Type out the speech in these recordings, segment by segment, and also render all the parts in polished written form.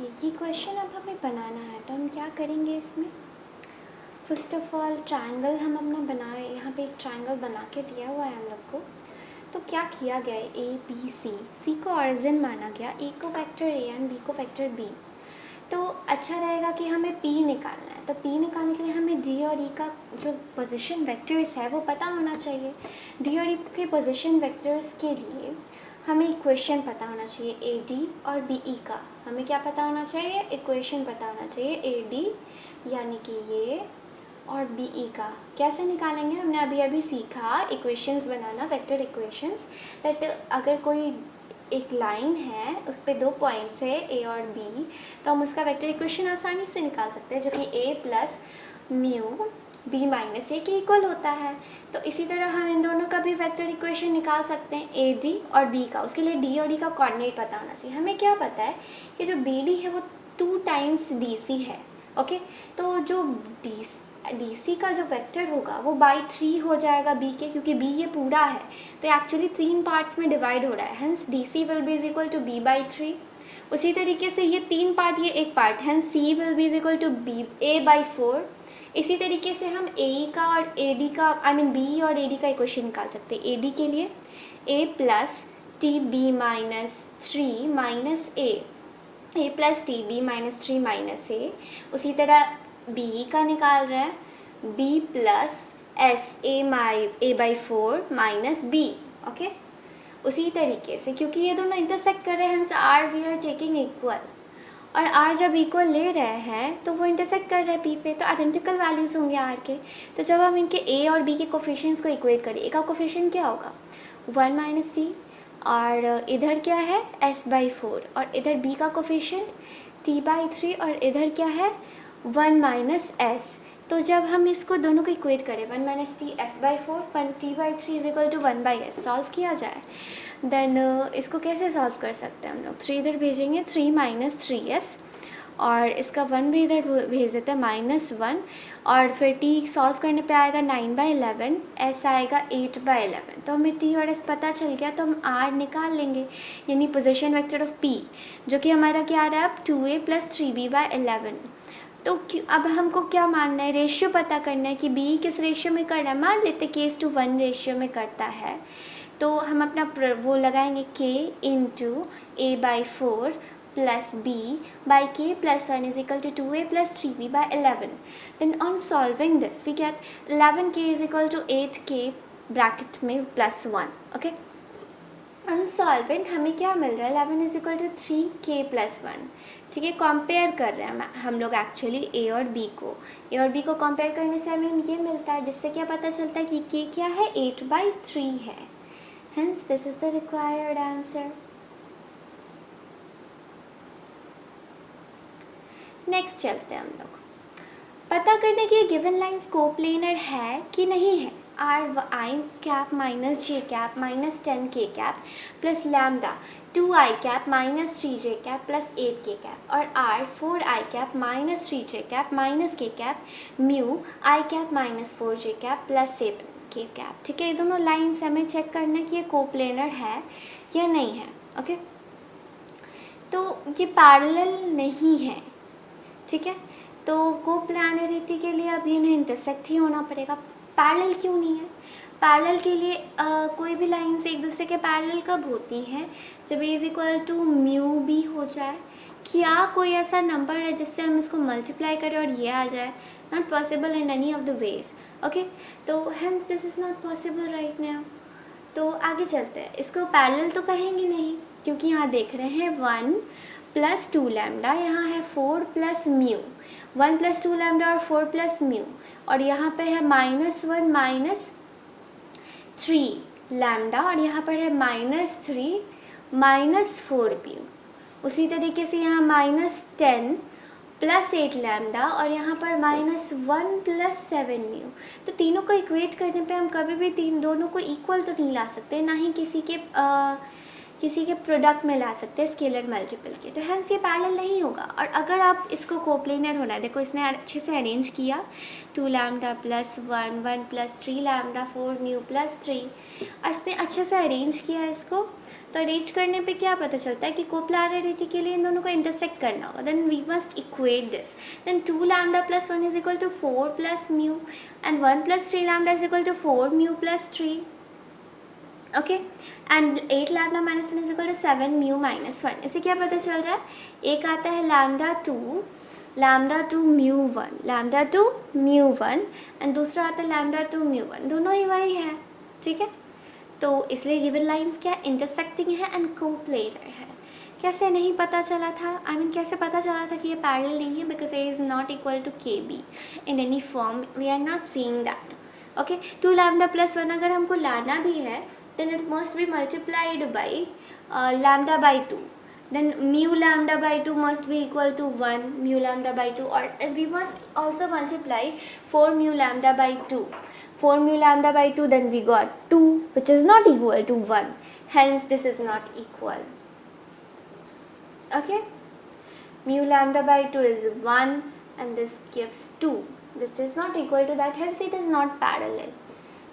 ये क्वेश्चन अब हमें बनाना है, तो हम क्या करेंगे इसमें। फर्स्ट ऑफ ऑल ट्रायंगल हम अपना बनाए, यहाँ पे एक ट्रायंगल बना के दिया हुआ है हम लोग को। तो क्या किया गया है, ए बी सी को ऑरिजिन माना गया, ए को वेक्टर ए एंड बी को वेक्टर बी। तो अच्छा रहेगा कि हमें पी निकालना है, तो पी निकालने के लिए हमें डी और ई का जो पोजीशन वेक्टर्स है वो पता होना चाहिए। डी और ई के पोजीशन वेक्टर्स के लिए हमें इक्वेशन पता होना चाहिए, ए डी और बी ई का। हमें क्या पता होना चाहिए, इक्वेशन पता होना चाहिए, ए डी यानी कि ये और बी ई का। कैसे निकालेंगे, हमने अभी अभी सीखा equations banana, vector equations. That अगर कोई एक लाइन है उस पर 2 पॉइंट्स है ए और बी, तो हम उसका वेक्टर इक्वेशन आसानी से निकाल सकते हैं, जो कि ए प्लस म्यू बी माइनस ए के इक्वल होता है। तो इसी तरह हम इन दोनों का भी वेक्टर इक्वेशन निकाल सकते हैं, ए डी और बी का। उसके लिए डी और डी का कोऑर्डिनेट पता होना चाहिए। हमें क्या पता है कि जो बी डी है वो 2 टाइम्स डी सी है। ओके, तो जो डी सी का जो वेक्टर होगा वो बाई 3 हो जाएगा बी के, क्योंकि बी ये पूरा है तो एक्चुअली 3 पार्ट्स में डिवाइड हो रहा है, hence D C will be is equal to B by 3। उसी तरीके से ये 3 पार्ट, ये एक part, hence C will be is equal to B A by 4। इसी तरीके से हम ए का और ए डी का, आई मीन बी और ए डी का इक्वेशन निकाल सकते हैं। ए डी के लिए A plus T B minus 3 minus A plus T B minus 3 minus A. उसी तरह बी का निकाल रहे हैं, B plus S A by 4 minus B. Okay, उसी तरीके से क्योंकि ये दोनों इंटरसेक्ट कर रहे हैं, hence R we are taking equal, और आर जब इक्वल ले रहे हैं तो वो इंटरसेक्ट कर रहे हैं पी पे, तो आइडेंटिकल वैल्यूज़ होंगे आर के। तो जब हम इनके ए और बी के कोफिशिएंट्स को इक्वेट करें, ए का कोफिशिएंट क्या होगा 1 माइनस टी, और इधर क्या है एस बाई 4, और इधर बी का कोफिशिएंट टी बाई 3, और इधर क्या है 1 माइनस एस। तो जब हम इसको दोनों को इक्वेट करें 1 minus T S by 4 1 T by 3 is equal to 1 by S, solve किया जाए देन इसको कैसे सॉल्व कर सकते हैं हम लोग। 3 इधर भेजेंगे 3 माइनस 3s, और इसका 1 भी इधर भेज देते हैं -1, और फिर t सॉल्व करने पे आएगा 9/11, s आएगा 8/11। तो हमें t और s पता चल गया, तो हम r निकाल लेंगे, यानी पोजीशन वेक्टर ऑफ p, जो कि हमारा क्या आ रहा है अब 2a प्लस 3b/11। तो अब हमको क्या मानना है, रेशियो पता करना है कि b किस रेशियो में कर रहा है। मान लेते केस टू 1 रेशियो में करता है, तो हम अपना वो लगाएंगे k into A by 4 plus B by K plus 1 is equal to 2a plus 3b/11। Then on solving this we get 11k is equal to 8k bracket में प्लस 1। ओके, ऑन सॉल्वेंट हमें क्या मिल रहा है 11 is equal to 3k plus 1। ठीक है, compare कर रहे हैं हम लोग एक्चुअली ए और बी को। ए और बी को कंपेयर करने से हमें ये मिलता है, जिससे क्या पता चलता है कि k क्या है 8/3 है। Hence, this is the required answer. Next चलते हैं हम लोग, पता करने की गिवन लाइंस कोप्लेनर है कि नहीं है। R I cap minus J cap minus 10k cap plus lambda 2i cap minus 3j cap plus 8k cap, और R 4i cap minus 3j cap minus k cap mu i cap minus 4j cap plus 7k cap. ठीक है, ये दोनों lines हमें check करना है कि ये कोप्लेनर है या नहीं है। ओके, तो ये पैरेलल नहीं है। ठीक है, तो कोप्लेनरिटी के लिए अब ये नहीं इंटरसेक्ट ही होना पड़ेगा। पैरेलल क्यों नहीं है, पैरेलल के लिए कोई भी लाइंस एक दूसरे के पैरेलल कब होती हैं, जब A is equal to mu B हो जाए। क्या कोई ऐसा नंबर है जिससे हम इसको मल्टीप्लाई करें और ये आ जाए, not possible in any of the ways. Okay, तो hence this is not possible right now. तो आगे चलते हैं, इसको पैरेलल तो कहेंगे नहीं, क्योंकि यहाँ देख रहे हैं 1 प्लस 2 लैम्डा, यहाँ है 4 प्लस म्यू, 1 प्लस 2 लैम्डा और 4 प्लस म्यू, और यहाँ पे है -1 माइनस 3 लैम्डा, और यहाँ पर है -3 माइनस 4 म्यू। उसी तरीके से यहाँ -10 प्लस 8 लैम्डा, और यहाँ पर -1 प्लस 7 म्यू। तो तीनों को इक्वेट करने पे हम कभी भी दोनों को इक्वल तो नहीं ला सकते, ना ही किसी के प्रोडक्ट में ला सकते हैं स्केलर मल्टीपल के, तो हेंस ये पैरेलल नहीं होगा। और अगर आप इसको कोप्लेनर होना है, देखो इसने अच्छे से अरेंज किया, 2 lambda plus 1 1 plus 3 lambda 4 mu plus 3, इसने अच्छे से अरेंज किया इसको। तो अरेंज करने पे क्या पता चलता है कि कोप्लानरिटी के लिए इन दोनों को इंटरसेक्ट करना होगा, then we must equate this, then 2 lambda plus 1 is equal to 4 plus mu and 1 plus 3 lambda is equal to 4 mu plus 3, okay, and 8 lambda minus 1 is equal to 7 mu minus 1। इससे क्या पता चल रहा है, एक आता है लैम्डा 2 म्यू 1 एंड दूसरा आता है लैम्डा 2 म्यू 1, दोनों ही वही है, ठीक है। तो इसलिए गिवन लाइंस क्या इंटरसेक्टिंग है एंड कोप्लेनर है। कैसे नहीं पता चला था, कैसे पता चला था कि ये पैरेलल नहीं है, because A is not equal to K B in any form, we are not seeing that, okay. 2 lambda plus 1 अगर हमको लाना भी है, then it must be multiplied by lambda by 2, then mu lambda by 2 must be equal to 1 mu lambda by 2, or we must also multiply 4 mu lambda by 2, 4 mu lambda by 2, then we got 2 which is not equal to 1, hence this is not equal, okay. Mu lambda by 2 is 1 and this gives 2, this is not equal to that, hence it is not parallel.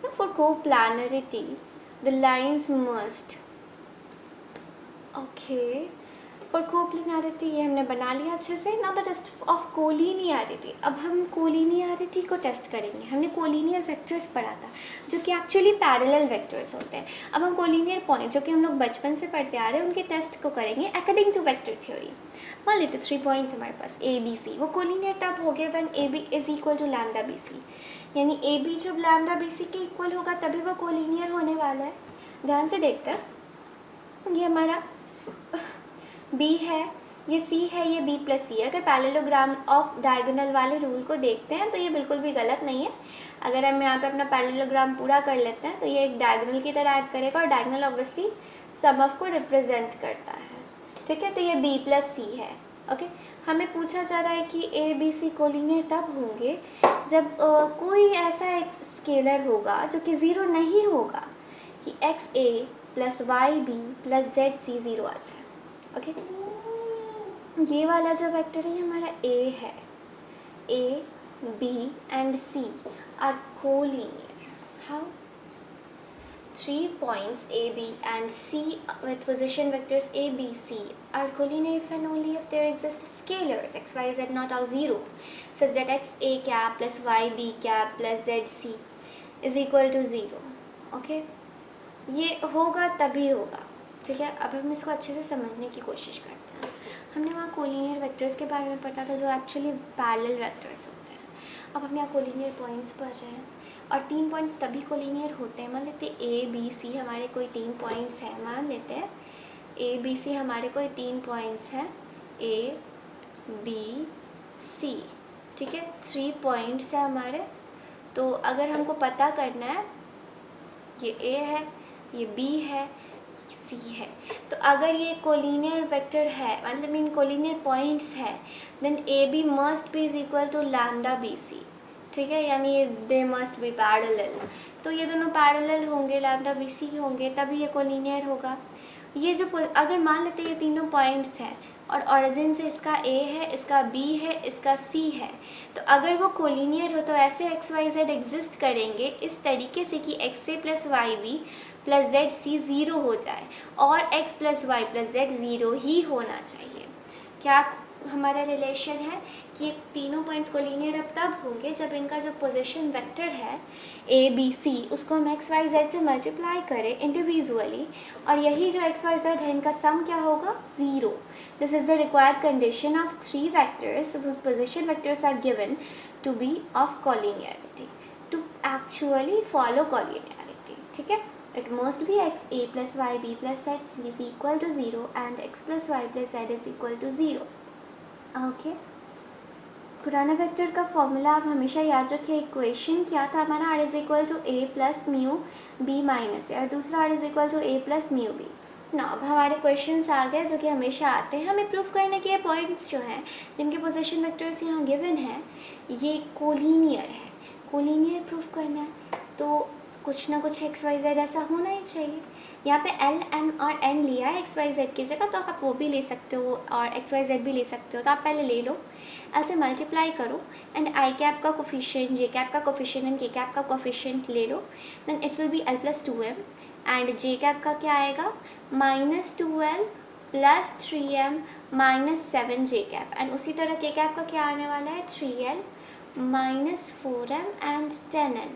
Now for coplanarity the lines must, okay, for coplanarity ये हमने बना लिया अच्छे से। Now the test of collinearity, अब हम collinearity को test करेंगे। हमने कोलिनियर वेक्टर्स पढ़ा था जो कि एक्चुअली पैरेलल वेक्टर्स होते हैं। अब हम कोलिनियर पॉइंट जो कि हम लोग बचपन से पढ़ते आ रहे हैं उनके टेस्ट को करेंगे अकॉर्डिंग टू वेक्टर थ्योरी। मान लेते 3 पॉइंट्स हमारे पास ए बी सी, वो कोलिनियर तब हो गए when A B is equal to lambda B C, यानी ए बी जब लैम्डा बी सी के इक्वल होगा तभी वो कोलिनियर होने वाला है। ध्यान से देखते हैं, ये हमारा B है, ये C है, ये B प्लस सी है। अगर पैरेललोग्राम ऑफ डायगोनल वाले रूल को देखते हैं तो ये बिल्कुल भी गलत नहीं है। अगर हम यहाँ पे अपना पैरेललोग्राम पूरा कर लेते हैं तो ये एक डायगोनल की तरह एक्ट करेगा और डायगोनल ऑब्वियसली सम ऑफ को रिप्रेजेंट करता है, ठीक है। तो ये B प्लस सी है, ओके। हमें पूछा जा रहा है कि ए बी सी कोलिनियर तब होंगे जब कोई ऐसा एक स्केलर होगा जो कि ज़ीरो नहीं होगा, कि X A plus Y B plus Z C zero आ जाए, ओके। ये वाला जो वेक्टर है हमारा ए है, A B and C are collinear. How? 3 points A, B and C with position vectors A, B, C are collinear if and only if there exist scalars x, y, z not all 0 such that x A cap plus y B cap plus z C is equal to 0, okay। ये होगा तभी होगा, ठीक है। अब हम इसको अच्छे से समझने की कोशिश करते हैं। हमने वहाँ कोलिनियर वेक्टर्स के बारे में पढ़ा था जो एक्चुअली पैरेलल वेक्टर्स होते हैं। अब हम यहाँ कोलिनियर पॉइंट्स पढ़ रहे हैं और 3 पॉइंट्स तभी कोलिनियर होते हैं। मान लेते हैं ए बी सी हमारे कोई 3 पॉइंट्स हैं, मान लेते हैं ए बी सी हमारे कोई 3 पॉइंट्स हैं, ए बी सी, ठीक है। 3 पॉइंट्स हैं हमारे। तो अगर हमको पता करना है, ये ए है, ये बी है, सी है, तो अगर ये कोलिनियर वेक्टर है, मतलब इन कोलिनियर पॉइंट्स है, then A B must be is equal to lambda B C, ठीक है। यानी दे मस्ट बी पैरेलल, तो ये दोनों पैरेलल होंगे, लैम्डा बी सी होंगे, तभी ये कोलिनियर होगा। ये जो अगर मान लेते ये तीनों पॉइंट्स हैं और ओरिजिन से इसका ए है, इसका बी है, इसका सी है, तो अगर वो कोलिनियर हो तो ऐसे एक्स वाई जेड एग्जिस्ट करेंगे इस तरीके से कि X A plus Y B plus Z C zero हो जाए और X plus Y plus Z zero ही होना चाहिए। क्या हमारा रिलेशन है कि ये तीनों पॉइंट्स कोलिनियर अब तब होंगे जब इनका जो पोजीशन वेक्टर है ए बी सी उसको हम एक्स वाई जेड से मल्टीप्लाई करें इंडिविजुअली, और यही जो एक्स वाई जेड है इनका सम क्या होगा, zero. This is the required condition of 3 vectors whose position vectors are given to be of collinearity to actually follow collinearity, ठीक है। It must be x a plus y b plus z c is equal to 0 and x plus y plus z is equal to 0, okay. पुराना vector का formula आप हमेशा याद रखें। Equation क्या था हमारा, R is equal to A plus mu B minus A, और दूसरा R is equal to A plus mu B. ना अब हमारे क्वेश्चंस आ गए जो कि हमेशा आते हैं। हमें प्रूफ करने के पॉइंट्स जो हैं जिनके पोजीशन वेक्टर्स यहाँ गिवन है ये कोलिनियर है, कोलिनियर प्रूफ करना है तो कुछ ना कुछ एक्स वाई जेड ऐसा होना ही चाहिए। यहाँ पे एल एम और एन लिया है एक्स वाई जेड की जगह, तो आप वो भी ले सकते हो और एक्स वाई जेड भी ले सकते हो। तो आप पहले ले लो, एल से मल्टीप्लाई करो एंड आई कैप का कोफिशिएंट, जे कैप का कोफिशिएंट एंड के कैप का कोफिशिएंट ले लो, then it will be L plus 2m and J cap का क्या आएगा -2l प्लस 3m minus 7 J cap, and उसी तरह के कैप का क्या आने वाला है 3l minus 4m and 10n।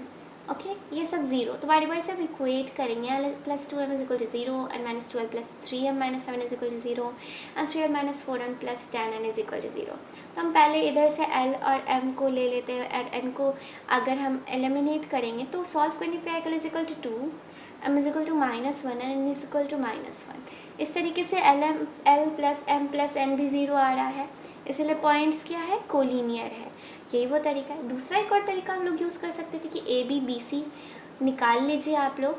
Okay ये सब जीरो, तो बारी बारी से हम इक्वेट करेंगे। L plus 2m is equal to 0 and minus 12 plus 3m minus 7 is equal to 0 and 3l minus 4m plus 10n is equal to 0। तो हम पहले इधर से l और m को ले लेते हैं एंड n को अगर हम एलिमिनेट करेंगे तो सॉल्व करने पे आएगा is equal to 2, m is equal to -1 and n is equal to -1। इस तरीके से l plus m plus n भी ज़ीरो आ रहा है, इसलिए पॉइंट्स क्या है कोलिनियर है। यही वो तरीका है। दूसरा एक और तरीका हम लोग यूज़ कर सकते थे कि ए बी बी सी निकाल लीजिए आप लोग।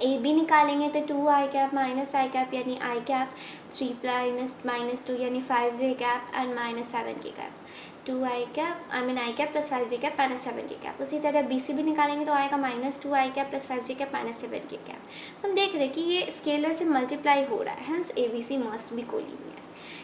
ए बी निकालेंगे तो 2 I cap minus I cap यानी आई कैप, 3 माइनस 2 यानी 5 जे कैप एंड माइनस 7 के cap, 2 I cap I cap plus 5 J cap minus 7 के कैप। उसी तरह बी सी भी निकालेंगे तो आएगा -2 I cap plus 5 J cap minus 7 के कैप। हम देख रहे हैं कि ये स्केलर से मल्टीप्लाई हो रहा है, hence A B C must be collinear.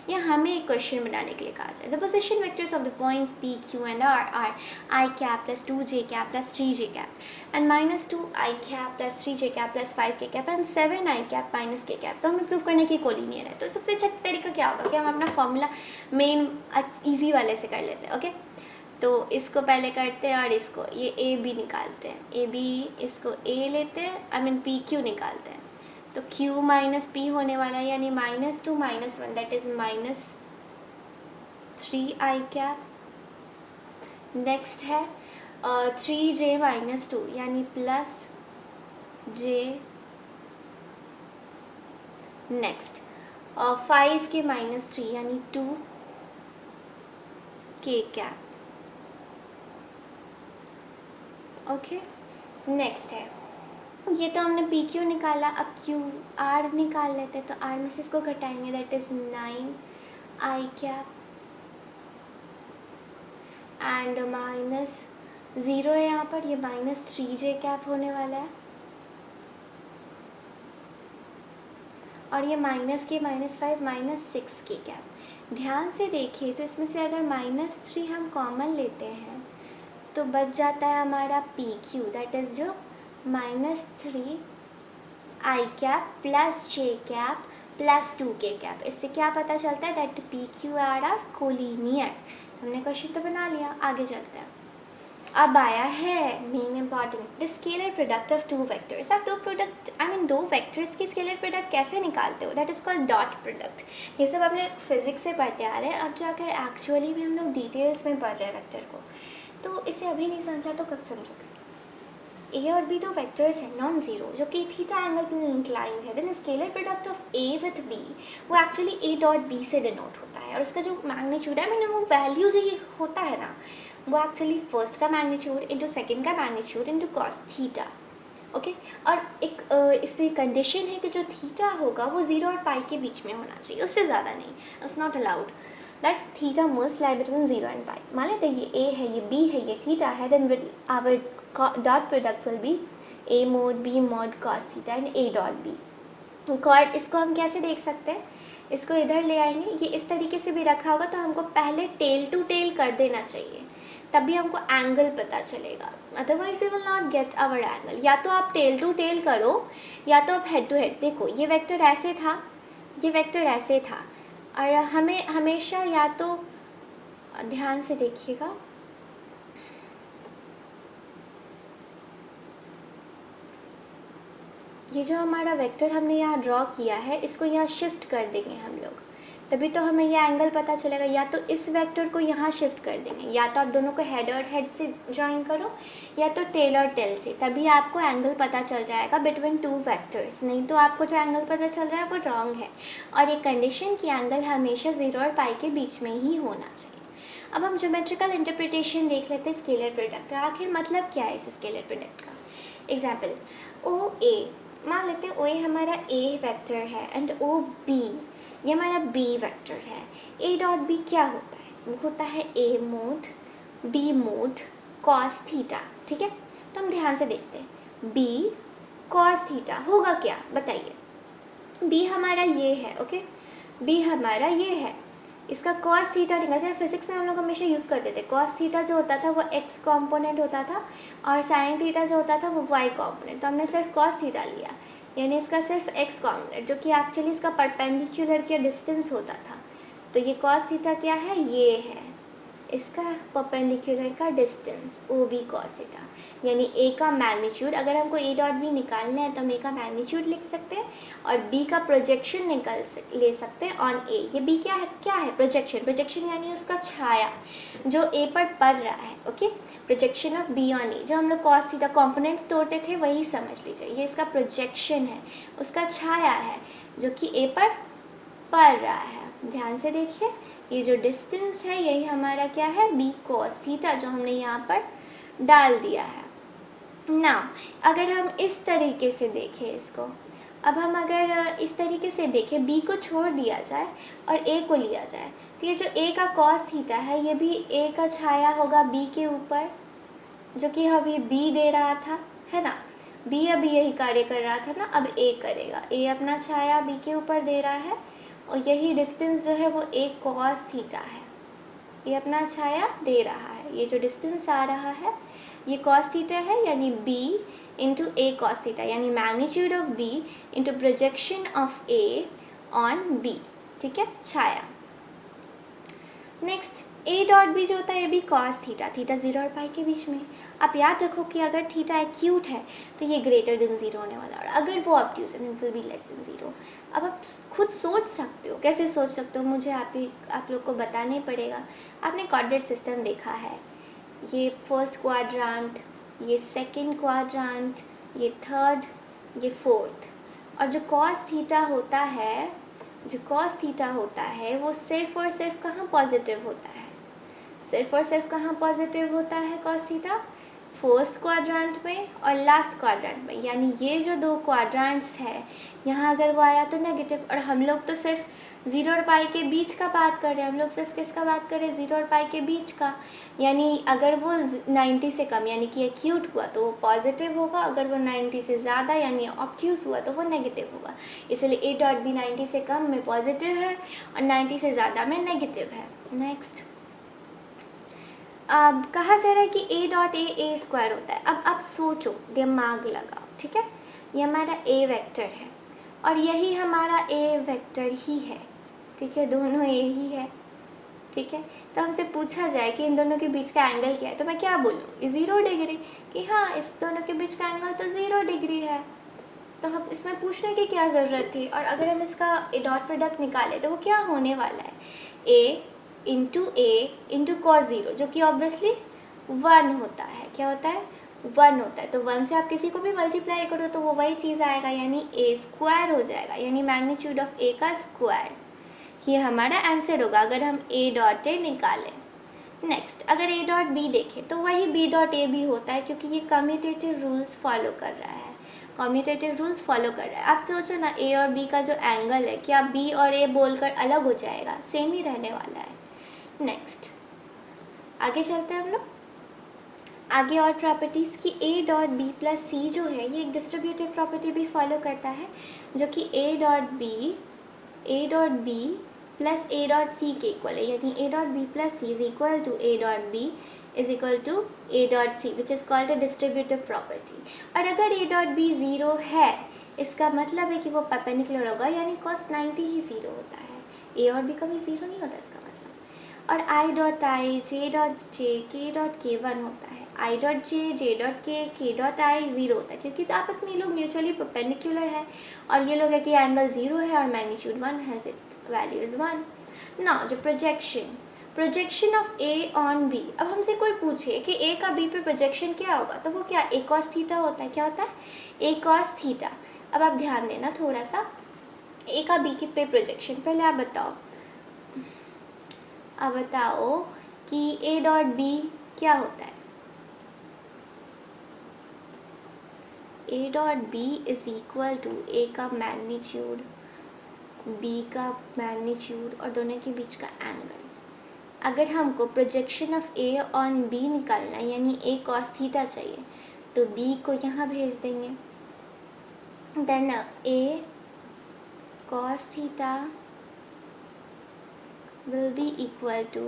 या हमें एक क्वेश्चन बनाने के लिए कहा जाए the position vectors of the points P Q and R are I cap plus 2 J cap plus 3 J cap and -2 I cap plus 3 J cap plus 5 K cap and 7 I cap minus K cap. तो हमें prove करने की collinear है। तो सबसे अच्छा तरीका क्या होगा कि हम अपना फॉर्मूला मेन ईजी वाले से कर लेते हैं। ओके तो इसको पहले करते हैं और इसको ये ए बी निकालते हैं, ए बी इसको ए लेते हैं पी क्यू निकालते हैं, तो q माइनस पी होने वाला है यानी -2 -1 that is -3 I cap. Next है 3j माइनस 2 यानी प्लस j। नेक्स्ट 5 के -3 यानी 2 k कैप। ओके नेक्स्ट है ये तो हमने पी क्यू निकाला, अब क्यू आर निकाल लेते हैं। तो आर में से इसको घटाएंगे that is 9 I cap and -0 है यहाँ पर, ये -3 जे कैप होने वाला है और ये माइनस के -5 -6 के कैप। ध्यान से देखिए तो इसमें से अगर -3 हम कॉमन लेते हैं तो बच जाता है हमारा पी क्यू दैट इज़ जो -3 आई कैप प्लस जे कैप प्लस 2 के कैप। इससे क्या पता चलता है that P Q R collinear. हमने क्वेश्चन तो बना लिया, आगे चलते हैं। अब आया है main important the scalar product of two vectors. आप दो वेक्टर्स की स्केलर प्रोडक्ट कैसे निकालते हो, that is called dot product. ये सब अपने फिजिक्स से पढ़ते आ रहे हैं, अब जाकर एक्चुअली भी हम लोग डिटेल्स में पढ़ रहे हैं वेक्टर को। तो इसे अभी नहीं समझा तो कब समझोगे। ए और बी दो वेक्टर्स हैं नॉन जीरो जो कि थीटा एंगल पर इंक्लाइंड है, then scalar product of A with B वो एक्चुअली ए डॉट बी से डिनोट होता है और उसका जो मैग्नीट्यूड है वो वैल्यू जो ये होता है ना वो एक्चुअली फर्स्ट का मैग्नीट्यूड इंटू सेकेंड का magnitude into cos theta. Okay और एक इसमें कंडीशन है कि जो थीटा होगा वो 0 और पाई के बीच में होना चाहिए, उससे ज़्यादा नहीं, it's not allowed that theta must lie between 0 and pi. मान लेते ये ए है, ये बी है, ये थीटा है, then with our dot product will be A mod B mod cos theta and A dot B. और इसको हम कैसे देख सकते हैं, इसको इधर ले आएंगे, ये इस तरीके से भी रखा होगा तो हमको पहले टेल टू टेल कर देना चाहिए तभी हमको एंगल पता चलेगा, otherwise we will not get our angle. या तो आप टेल टू टेल करो या तो आप हेड टू हेड। देखो ये वेक्टर ऐसे था, ये वेक्टर ऐसे था और हमें हमेशा या तो ध्यान से देखिएगा ये जो हमारा वेक्टर हमने यहाँ ड्रॉ किया है इसको यहाँ शिफ्ट कर देंगे हम लोग, तभी तो हमें यह एंगल पता चलेगा। या तो इस वेक्टर को यहाँ शिफ्ट कर देंगे, या तो आप दोनों को हेड और हेड से ज्वाइन करो या तो टेल और टेल से, तभी आपको एंगल पता चल जाएगा बिटवीन टू वेक्टर्स। नहीं तो आपको जो एंगल पता चल रहा है वो रॉन्ग है और ये कंडीशन की एंगल हमेशा 0 और पाई के बीच में ही होना चाहिए। अब हम ज्योमेट्रिकल इंटरप्रिटेशन देख लेते हैं स्केलर प्रोडक्ट का। आखिर मतलब क्या है इस स्केलर प्रोडक्ट का। एग्जाम्पल ओ ए, मान लेते हैं ओ ए हमारा ए वेक्टर है एंड ओ बी ये हमारा बी वेक्टर है। ए डॉट बी क्या होता है, वो होता है A mod B mod cos theta. ठीक है, तो हम ध्यान से देखते हैं बी कॉस थीटा होगा क्या बताइए। बी हमारा ये है, ओके, बी हमारा ये है, इसका कॉस थीटा निकल जाए। फिजिक्स में हम लोग हमेशा यूज़ करते थे कॉस थीटा जो होता था वो एक्स कॉम्पोनेंट होता था और साइन थीटा जो होता था वो वाई कॉम्पोनेंट। तो हमने सिर्फ कॉस थीटा लिया, यानी इसका सिर्फ एक्स कॉम्पोनेंट, जो कि एक्चुअली इसका परपेंडिकुलर के डिस्टेंस होता था। तो ये कॉस थीटा क्या है, ये है इसका परपेंडिकुलर का distance, O B cos theta, यानी ए का मैग्नीट्यूड। अगर हमको ए डॉट बी निकालना है तो हम ए का मैग्नीट्यूड लिख सकते हैं और बी का प्रोजेक्शन ले सकते हैं ऑन ए। ये बी क्या है प्रोजेक्शन। प्रोजेक्शन यानी उसका छाया जो ए पर पड़ रहा है, okay, projection of B on A. जो हम लोग कॉस थीटा कॉम्पोनेंट तोड़ते थे वही समझ लीजिए, ये इसका प्रोजेक्शन है, उसका छाया है जो कि ए पर पड़ रहा है। ध्यान से देखिए, ये जो डिस्टेंस है यही हमारा क्या है, बी कॉस थीटा, जो हमने यहाँ पर डाल दिया है ना। अगर हम इस तरीके से देखें इसको, अब हम अगर इस तरीके से देखें, बी को छोड़ दिया जाए और ए को लिया जाए, तो ये जो ए का कॉस थीटा है ये भी ए का छाया होगा बी के ऊपर, जो कि अभी बी दे रहा था, है ना। बी अभी यही कार्य कर रहा था ना, अब ए करेगा, ए अपना छाया बी के ऊपर दे रहा है और यही डिस्टेंस जो है वो ए कॉस थीटा है, ये अपना छाया दे रहा है। ये जो डिस्टेंस आ रहा है ये कॉस थीटा है, यानी b इंटू ए कॉस थीटा, यानी magnitude of b into projection of a on b, ठीक है, छाया। नेक्स्ट a डॉट b जो होता है ये भी कॉस थीटा, थीटा 0 और पाई के बीच में। आप याद रखो कि अगर थीटा एक्यूट है तो ये ग्रेटर देन 0 होने वाला, और अगर वो ऑब्ट्यूज है it will be less than 0। अब आप खुद सोच सकते हो, कैसे सोच सकते हो मुझे आप लोग को बताना ही पड़ेगा। आपने कोऑर्डिनेट सिस्टम देखा है, ये फर्स्ट क्वाड्रेंट, ये सेकंड क्वाड्रेंट, ये थर्ड, ये फोर्थ, और जो कॉस थीटा होता है, जो कॉस थीटा होता है वो सिर्फ और सिर्फ कहाँ पॉजिटिव होता है, सिर्फ और सिर्फ कहाँ पॉजिटिव होता है कॉस थीटा, फर्स्ट क्वाड्रेंट में और लास्ट क्वाड्रेंट में। यानी ये जो दो क्वाड्रेंट्स है यहाँ अगर वो आया तो नेगेटिव, और हम लोग तो सिर्फ 0 और पाई के बीच का बात कर रहे हैं, हम लोग सिर्फ किसका बात कर रहे हैं, 0 और पाई के बीच का। यानी अगर वो 90 से कम यानी कि एक्यूट हुआ तो वो पॉजिटिव होगा, अगर वो 90 से ज़्यादा यानी ऑब्ट्यूज हुआ तो वो नेगेटिव होगा। इसलिए ए डॉट बी 90 से कम में पॉजिटिव है और 90 से ज़्यादा में नेगेटिव है। नेक्स्ट, अब कहा जा रहा है कि ए डॉट ए स्क्वायर होता है। अब आप सोचो, दिमाग लगाओ, ठीक है, ये हमारा ए वेक्टर है और यही हमारा ए वेक्टर ही है, ठीक है, दोनों ए ही है, ठीक है। तो हमसे पूछा जाए कि इन दोनों के बीच का एंगल क्या है, तो मैं क्या बोलूँ, 0 डिग्री, कि हाँ इस दोनों के बीच का एंगल तो 0 डिग्री है। तो हम इसमें पूछने की क्या ज़रूरत थी। और अगर हम इसका डॉट प्रोडक्ट निकालें तो वो क्या होने वाला है, ए इंटू कॉस 0, जो कि ऑब्वियसली 1 होता है। क्या होता है, 1 होता है। तो 1 से आप किसी को भी मल्टीप्लाई करो तो वो वही चीज़ आएगा, यानी ए स्क्वायर हो जाएगा, यानी मैग्नीट्यूड ऑफ ए का स्क्वायर। ये हमारा आंसर होगा अगर हम ए डॉट ए निकालें। नेक्स्ट, अगर ए डॉट बी देखें तो वही बी डॉट ए भी होता है, क्योंकि ये कम्यूटेटिव रूल्स फॉलो कर रहा है, कम्यूटेटिव रूल्स फॉलो कर रहा है। आप सोचो ना, ए और बी का जो एंगल है क्या बी और ए बोलकर अलग हो जाएगा, सेम ही रहने वाला है। नेक्स्ट, आगे चलते हैं हम लोग आगे और प्रॉपर्टीज़ की। ए डॉट बी प्लस सी जो है ये एक डिस्ट्रीब्यूटिव प्रॉपर्टी भी फॉलो करता है, जो कि A dot B plus A dot C के इक्वल है, यानी A dot B plus C is equal to A dot B is equal to A dot C, which is called a distributive property. और अगर ए dot B 0 है, इसका मतलब है कि वो परपेंडिकुलर होगा, यानी cos 90 ही 0 होता है, ए और बी कभी 0 नहीं होता इसका मतलब। और I dot I, J dot J, के डॉट के 1 होता है, आई डॉट जे डॉट के डॉट आई 0 होता है, क्योंकि आपस में ये लोग म्यूचुअली परपेंडिकुलर है और ये लोग है कि एंगल 0 है और मैग्नीट्यूड 1 है, इट्स वैल्यू इज़ 1। नाउ जो projection of A on B, अब हमसे कोई पूछे कि ए का बी पे प्रोजेक्शन क्या होगा, तो वो क्या ए कॉस थीटा होता है। क्या होता है, ए कॉस थीटा। अब आप ध्यान देना थोड़ा सा, ए का बी पे प्रोजेक्शन, पहले आप बताओ कि ए डॉट बी क्या होता है। A dot B is equal to A का मैग्नीट्यूड, बी का मैग्नीट्यूड और दोनों के बीच का एंगल। अगर हमको projection of A on B निकालना है, यानी ए कॉस थीटा चाहिए, तो बी को यहाँ भेज देंगे, then a cos theta will be equal to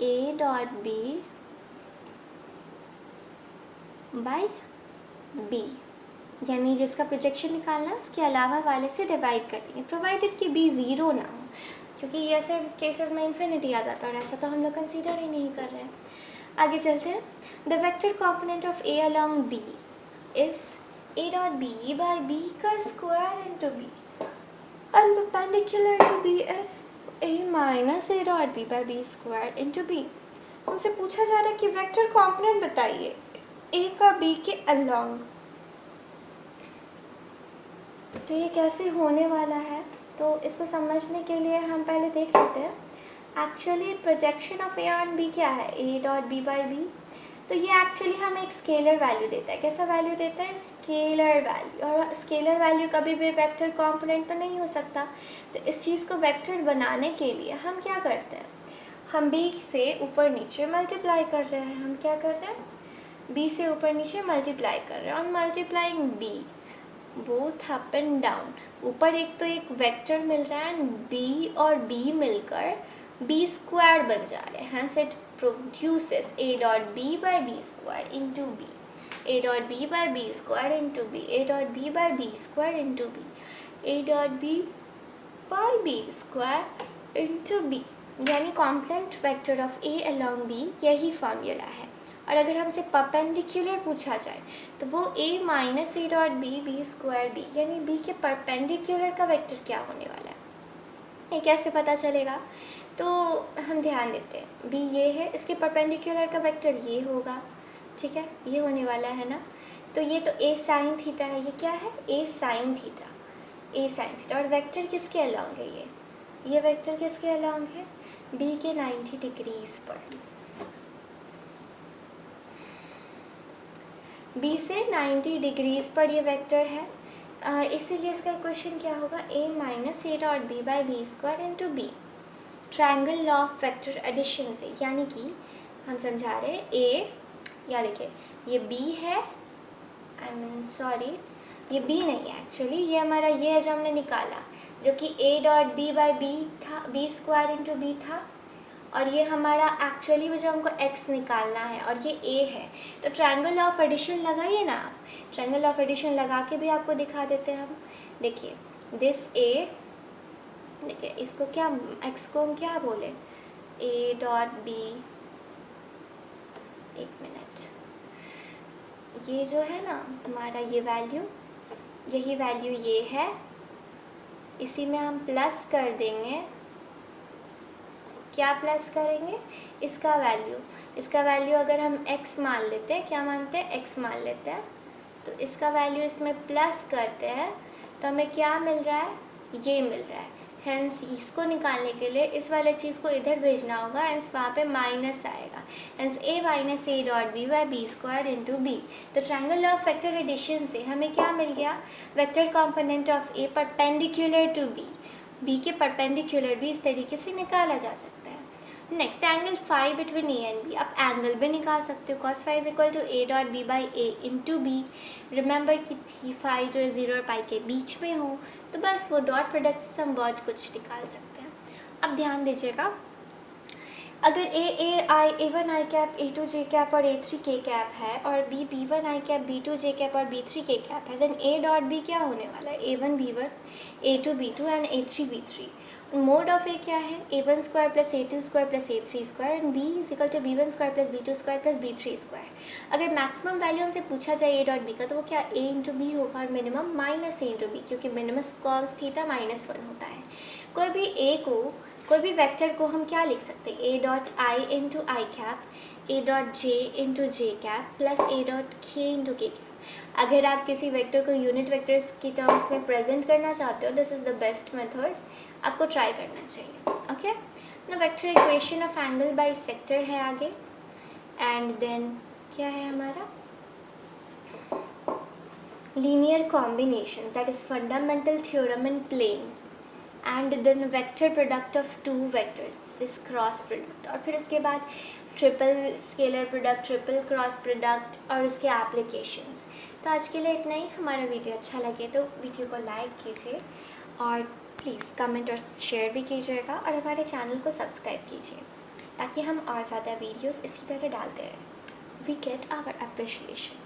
a dot b by b, यानी जिसका प्रोजेक्शन निकालना है उसके अलावा वाले से डिवाइड कर देंगे, प्रोवाइडेड कि b ज़ीरो ना हो, क्योंकि ऐसे केसेस में इन्फिनिटी आ जाता है और ऐसा तो हम लोग कंसीडर ही नहीं कर रहे हैं। आगे चलते हैं। The vector component of a along b is a dot b by b का square into b and perpendicular to b is a minus a dot b by b square into b। हमसे पूछा जा रहा है कि vector component बताइए a का b के along, तो ये कैसे होने वाला है, तो इसको समझने के लिए हम पहले देख लेते हैं। Actually projection of A on B क्या है, A dot B by B, तो ये एक्चुअली हमें एक स्केलर वैल्यू देता है। कैसा वैल्यू देता है, स्केलर वैल्यू, और स्केलर वैल्यू कभी भी वेक्टर कंपोनेंट तो नहीं हो सकता। तो इस चीज़ को वेक्टर बनाने के लिए हम क्या करते हैं, हम बी से ऊपर नीचे मल्टीप्लाई कर रहे हैं। हम क्या कर रहे हैं, बी से ऊपर नीचे मल्टीप्लाई कर रहे हैं, और multiplying B both up and down, ऊपर एक तो एक वेक्टर मिल रहा है एंड बी और बी मिलकर बी स्क्वायर बन जा रहे हैं। Hence it produces A dot B by B square into B, A dot B by B square into B, A dot B by B square into B, A dot B by B square into B, यानी complement vector of A along B, यही formula है। और अगर हमसे perpendicular पूछा जाए तो वो a minus A dot B B square B, यानी b के परपेंडिकुलर का वेक्टर क्या होने वाला है, ये कैसे पता चलेगा। तो हम ध्यान देते हैं, b ये है, इसके परपेंडिकुलर का वेक्टर ये होगा, ठीक है, ये होने वाला है ना। तो ये तो a साइन थीटा है, ये क्या है, a sine theta, a sine theta, और वेक्टर किसके अलॉन्ग है, ये वेक्टर किसके अलॉन्ग है, b के 90 डिग्रीज पर, b से 90 डिग्रीज पर ये वेक्टर है। इसीलिए इसका इक्वेशन क्या होगा, a minus A dot B by B square into B, triangle law of vector addition से, यानी कि हम समझा रहे हैं a, या देखिए ये b है, ये b नहीं है एक्चुअली, ये हमारा ये है जो हमने निकाला, जो कि a dot B by B था, बी स्क्वायर इंटू बी था, और ये हमारा एक्चुअली में जो हमको x निकालना है, और ये a है। तो ट्रायंगल ऑफ एडिशन लगाइए ना आप, ट्रायंगल ऑफ एडिशन लगा के भी आपको दिखा देते हैं हम। देखिए दिस a, देखिए इसको क्या, x को हम क्या बोले, a डॉट बी, एक मिनट, ये जो है ना हमारा ये वैल्यू, यही वैल्यू ये है, इसी में हम प्लस कर देंगे, क्या प्लस करेंगे, इसका वैल्यू अगर हम x मान लेते हैं, क्या मानते हैं, x मान लेते हैं, तो इसका वैल्यू इसमें प्लस करते हैं तो हमें क्या मिल रहा है, ये मिल रहा है। हेंस इसको निकालने के लिए इस वाले चीज़ को इधर भेजना होगा, हेंस वहाँ पे माइनस आएगा, hence a minus A dot B by B square into B. तो ट्रायंगल ऑफ वेक्टर एडिशन से हमें क्या मिल गया, vector component of a perpendicular to b के परपेंडिकुलर भी इस तरीके से निकाला जा सकता है। Next angle phi between A and B, आप एंगल भी निकाल सकते हो, cos phi is equal to A dot B by A into B. Remember कि थी फाई जो है 0 और पाई के बीच में हो, तो बस वो डॉट प्रोडक्ट से हम बहुत कुछ निकाल सकते हैं। अब ध्यान दीजिएगा, अगर A I A one I cap A two J cap और ए थ्री के कैप है, और B B one I cap B two J cap और बी थ्री के कैप है, देन ए डॉट बी क्या होने वाला है, A one B one, A two B two and A three B three. Mod of A क्या है, A one square plus A two square plus A three square, and B is equal to B one square plus B two square plus B three square. अगर maximum value हमसे पूछा जाए ए dot B का, तो वो क्या ए into B होगा, और मिनिमम माइनस ए इंटू बी, क्योंकि minimum cos theta minus one होता है। कोई भी वेक्टर को हम क्या लिख सकते हैं, A dot I into I cap, A dot J into J cap plus A dot K into K cap. अगर आप किसी वेक्टर को यूनिट वेक्टर्स की टर्म्स में प्रेजेंट करना चाहते हो, this is the best method, आपको ट्राई करना चाहिए। ओके, ना vector equation of angle bisector है आगे, एंड देन क्या है हमारा, linear combination, that is fundamental theorem in plane, and then vector product of two vectors, this cross product, और फिर उसके बाद triple scalar product, triple cross product, और उसके एप्लीकेशंस। तो आज के लिए इतना ही। हमारा वीडियो अच्छा लगे तो वीडियो को लाइक कीजिए और प्लीज़ कमेंट और शेयर भी कीजिएगा, और हमारे चैनल को सब्सक्राइब कीजिए ताकि हम और ज़्यादा वीडियोस इसी तरह डालते रहें। We get our appreciation.